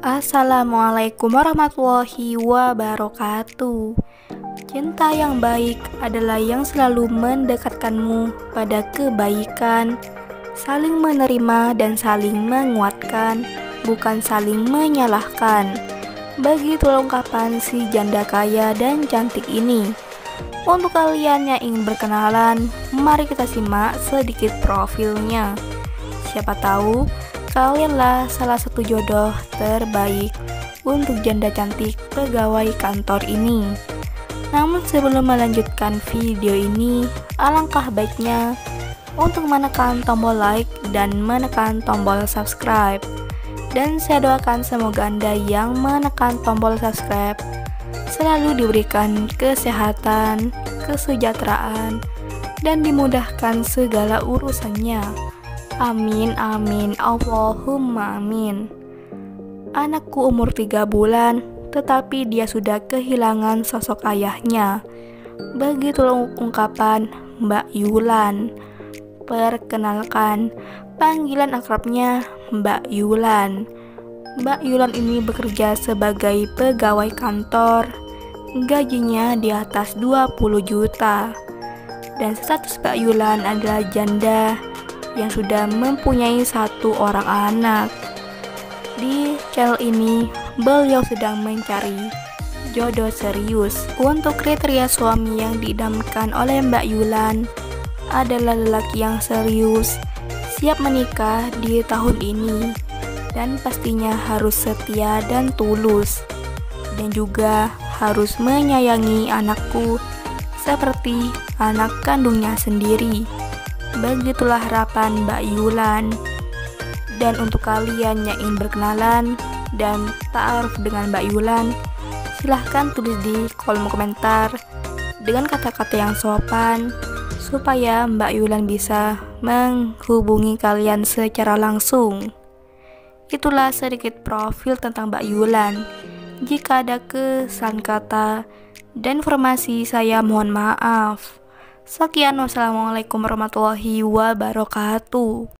Assalamualaikum warahmatullahi wabarakatuh. Cinta yang baik adalah yang selalu mendekatkanmu pada kebaikan, saling menerima dan saling menguatkan, bukan saling menyalahkan. Begitulah ungkapan si janda kaya dan cantik ini. Untuk kalian yang ingin berkenalan, mari kita simak sedikit profilnya. Siapa tahu kalianlah salah satu jodoh terbaik untuk janda cantik pegawai kantor ini. Namun sebelum melanjutkan video ini, alangkah baiknya untuk menekan tombol like dan menekan tombol subscribe. Dan saya doakan semoga Anda yang menekan tombol subscribe selalu diberikan kesehatan, kesejahteraan, dan dimudahkan segala urusannya. Amin amin Allahumma amin. Anakku umur 3 bulan, tetapi dia sudah kehilangan sosok ayahnya. Begitulah ungkapan Mbak Yulan. Perkenalkan, panggilan akrabnya Mbak Yulan. Mbak Yulan ini bekerja sebagai pegawai kantor. Gajinya di atas 20 juta. Dan status Mbak Yulan adalah janda yang sudah mempunyai 1 orang anak. Di channel ini, beliau sedang mencari jodoh serius. Untuk kriteria suami yang diidamkan oleh Mbak Yulan adalah lelaki yang serius, siap menikah di tahun ini, dan pastinya harus setia dan tulus, dan juga harus menyayangi anakku seperti anak kandungnya sendiri. Begitulah harapan Mbak Yulan. Dan untuk kalian yang ingin berkenalan dan ta'aruf dengan Mbak Yulan, silahkan tulis di kolom komentar dengan kata-kata yang sopan supaya Mbak Yulan bisa menghubungi kalian secara langsung. Itulah sedikit profil tentang Mbak Yulan. Jika ada kesalahan kata dan informasi, saya mohon maaf. Sekian, wassalamualaikum warahmatullahi wabarakatuh.